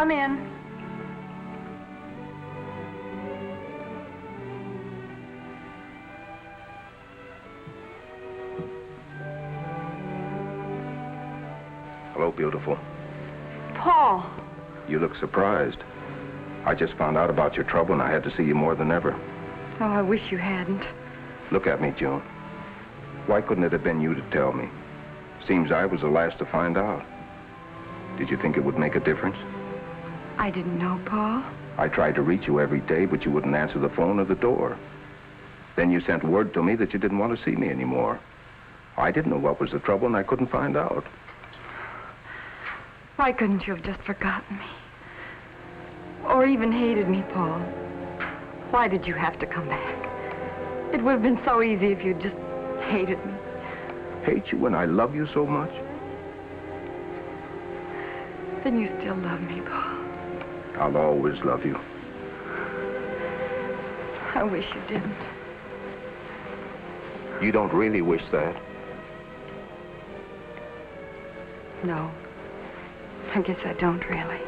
Come in. Hello, beautiful. Paul. You look surprised. I just found out about your trouble, and I had to see you more than ever. Oh, I wish you hadn't. Look at me, June. Why couldn't it have been you to tell me? Seems I was the last to find out. Did you think it would make a difference? I didn't know, Paul. I tried to reach you every day, but you wouldn't answer the phone or the door. Then you sent word to me that you didn't want to see me anymore. I didn't know what was the trouble, and I couldn't find out. Why couldn't you have just forgotten me? Or even hated me, Paul? Why did you have to come back? It would have been so easy if you'd just hated me. Hate you when I love you so much? Then you still love me, Paul. I'll always love you. I wish you didn't. You don't really wish that? No. I guess I don't really.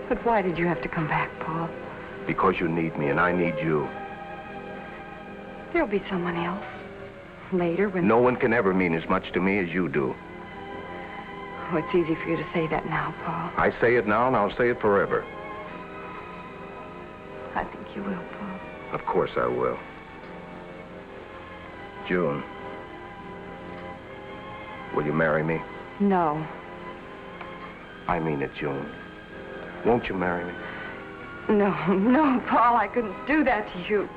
But why did you have to come back, Paul? Because you need me and I need you. There'll be someone else. Later when... No one can ever mean as much to me as you do. Oh, it's easy for you to say that now, Paul. I say it now and I'll say it forever. I think you will, Paul. Of course I will. June. Will you marry me? No. I mean it, June. Won't you marry me? No, Paul, I couldn't do that to you.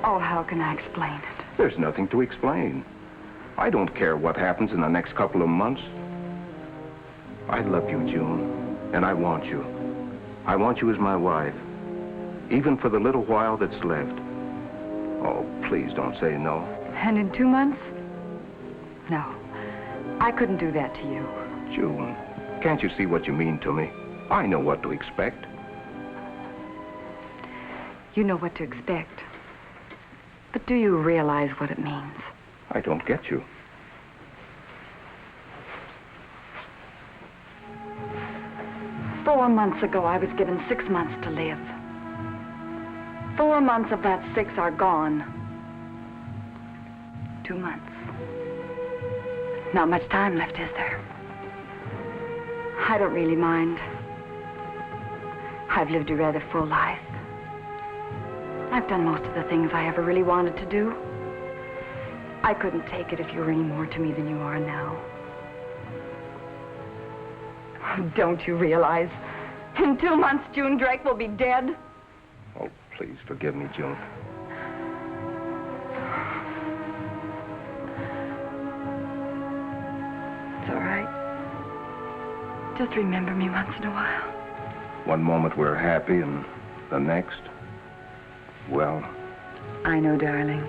Oh, how can I explain it? There's nothing to explain. I don't care what happens in the next couple of months. I love you, June, and I want you. I want you as my wife, even for the little while that's left. Oh, please don't say no. And in 2 months? No, I couldn't do that to you. June, can't you see what you mean to me? I know what to expect. You know what to expect. But do you realize what it means? I don't get you. Four months ago, I was given 6 months to live. 4 months of that 6 are gone. 2 months. Not much time left, is there? I don't really mind. I've lived a rather full life. I've done most of the things I ever really wanted to do. I couldn't take it if you were any more to me than you are now. Don't you realize? In 2 months, June Drake will be dead. Oh, please forgive me, June. It's all right. Just remember me once in a while. One moment we're happy and the next, well... I know, darling.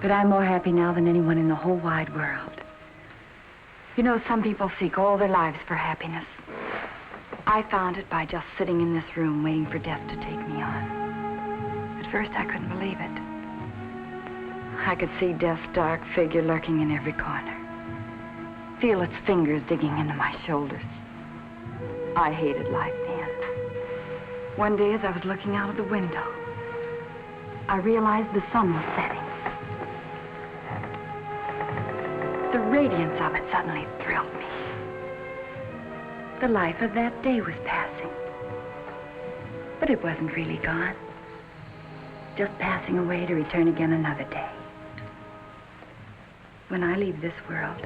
But I'm more happy now than anyone in the whole wide world. You know, some people seek all their lives for happiness. I found it by just sitting in this room waiting for death to take me on. At first, I couldn't believe it. I could see death's dark figure lurking in every corner. Feel its fingers digging into my shoulders. I hated life then. One day, as I was looking out of the window, I realized the sun was setting. The radiance of it suddenly thrilled me. The life of that day was passing. But it wasn't really gone. Just passing away to return again another day. When I leave this world,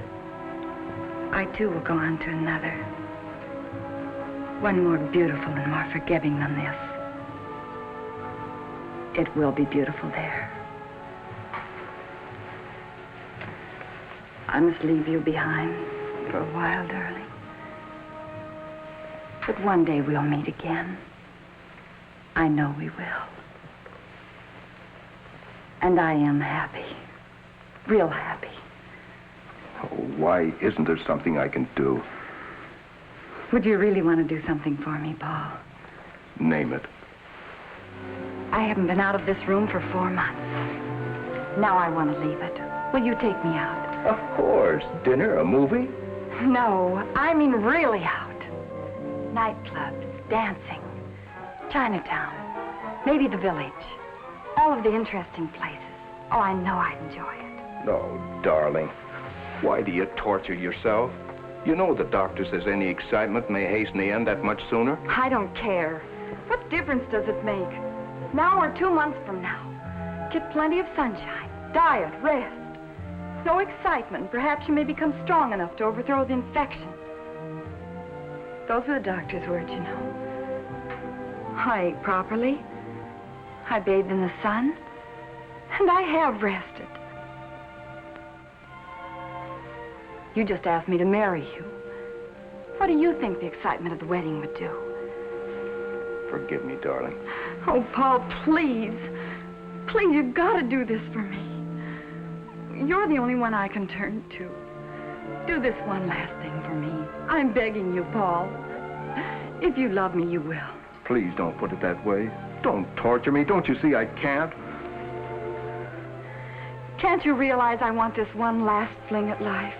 I too will go on to another. One more beautiful and more forgiving than this. It will be beautiful there. I must leave you behind for a while, darling. But one day we'll meet again. I know we will. And I am happy. Real happy. Oh, why isn't there something I can do? Would you really want to do something for me, Paul? Name it. I haven't been out of this room for 4 months. Now I want to leave it. Will you take me out? Of course. Dinner, a movie? No, I mean really out. nightclubs, dancing, Chinatown, maybe the village. All of the interesting places. Oh, I know I'd enjoy it. No, darling. Why do you torture yourself? You know the doctor says any excitement may hasten the end that much sooner. I don't care. What difference does it make? Now or 2 months from now. Get plenty of sunshine, diet, rest. No excitement. Perhaps you may become strong enough to overthrow the infection. Those were the doctor's words, you know. I ate properly. I bathed in the sun. And I have rested. You just asked me to marry you. What do you think the excitement of the wedding would do? Forgive me, darling. Oh, Paul, please. Please, you've got to do this for me. You're the only one I can turn to. Do this one last thing for me. I'm begging you, Paul. If you love me, you will. Please don't put it that way. Don't torture me. Don't you see I can't? Can't you realize I want this one last fling at life?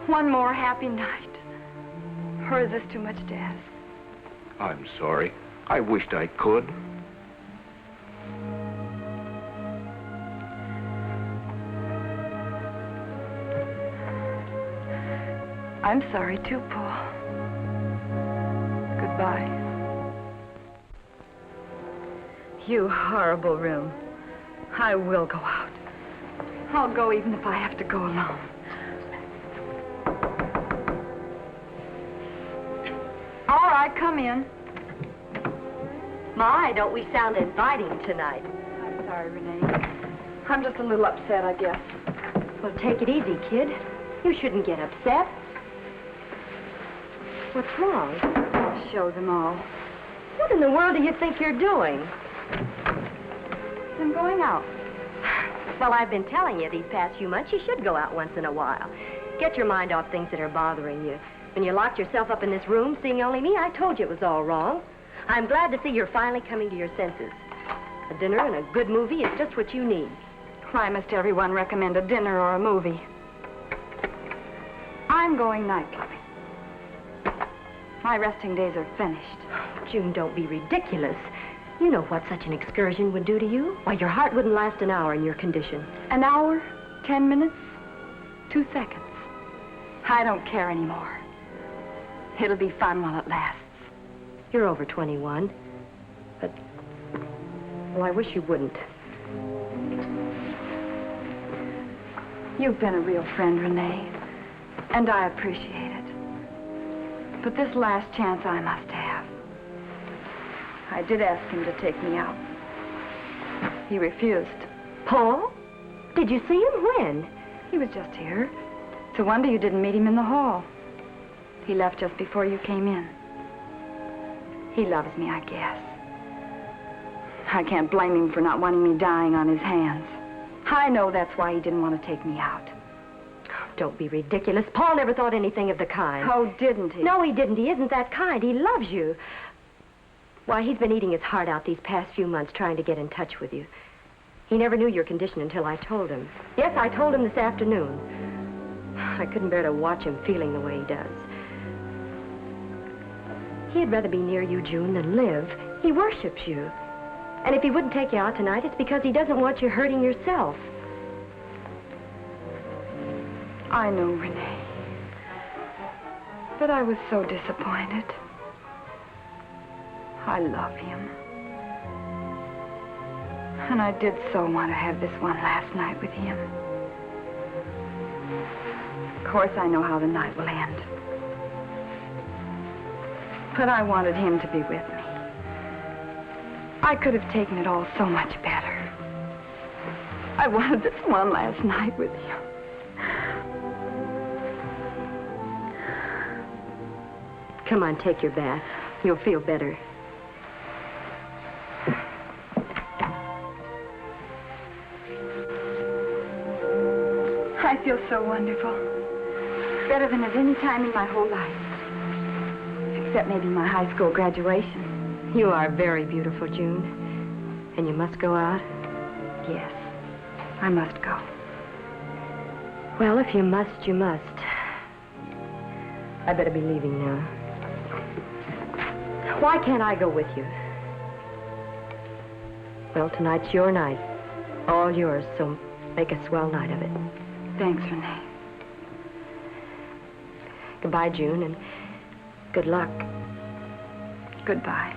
One more happy night? Or is this too much to ask? I'm sorry. I wished I could. I'm sorry too, Paul. Goodbye. You horrible room. I will go out. I'll go even if I have to go alone. All right, come in. My, don't we sound inviting tonight? I'm sorry, Renee. I'm just a little upset, I guess. Well, take it easy, kid. You shouldn't get upset. What's wrong? I'll show them all. What in the world do you think you're doing? I'm going out. Well, I've been telling you these past few months you should go out once in a while. Get your mind off things that are bothering you. When you locked yourself up in this room, seeing only me, I told you it was all wrong. I'm glad to see you're finally coming to your senses. A dinner and a good movie is just what you need. Why must everyone recommend a dinner or a movie? I'm going nightclubbing. My resting days are finished. June, don't be ridiculous. You know what such an excursion would do to you? Why, your heart wouldn't last an hour in your condition. An hour? 10 minutes? 2 seconds. I don't care anymore. It'll be fun while it lasts. You're over 21. But, well, I wish you wouldn't. You've been a real friend, Renee, and I appreciate it. But this last chance I must have. I did ask him to take me out. He refused. Paul? Did you see him when? He was just here. It's a wonder you didn't meet him in the hall. He left just before you came in. He loves me, I guess. I can't blame him for not wanting me dying on his hands. I know that's why he didn't want to take me out. Don't be ridiculous. Paul never thought anything of the kind. Oh, didn't he? No, he didn't. He isn't that kind. He loves you. Why, he's been eating his heart out these past few months trying to get in touch with you. He never knew your condition until I told him. Yes, I told him this afternoon. I couldn't bear to watch him feeling the way he does. He'd rather be near you, June, than live. He worships you. And if he wouldn't take you out tonight, it's because he doesn't want you hurting yourself. I know, Renee. But I was so disappointed. I love him. And I did so want to have this one last night with him. Of course, I know how the night will end. But I wanted him to be with me. I could have taken it all so much better. I wanted this one last night with him. Come on, take your bath. You'll feel better. I feel so wonderful. Better than at any time in my whole life. Except maybe my high school graduation. You are very beautiful, June. And you must go out? Yes, I must go. Well, if you must, you must. I better be leaving now. Why can't I go with you? Well, tonight's your night. All yours, so make a swell night of it. Thanks, Renee. Goodbye, June, and good luck. Goodbye.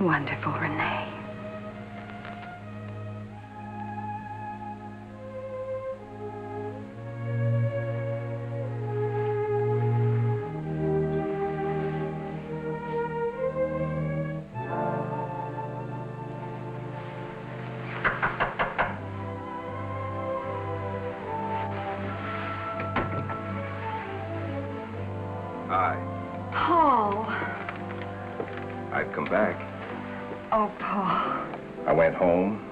Wonderful, Renee. Hi. Paul. I've come back. Oh, Paul. I went home,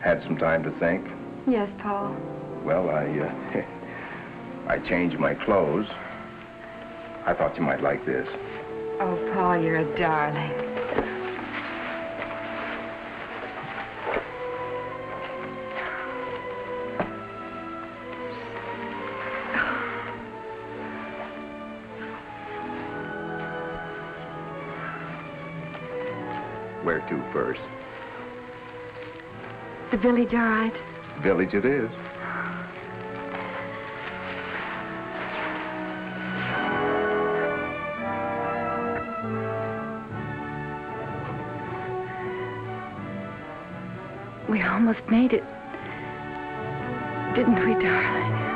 had some time to think. Yes, Paul. Well, I changed my clothes. I thought you might like this. Oh, Paul, you're a darling. Where to first? The village, all right? Village it is. We almost made it. Didn't we, darling?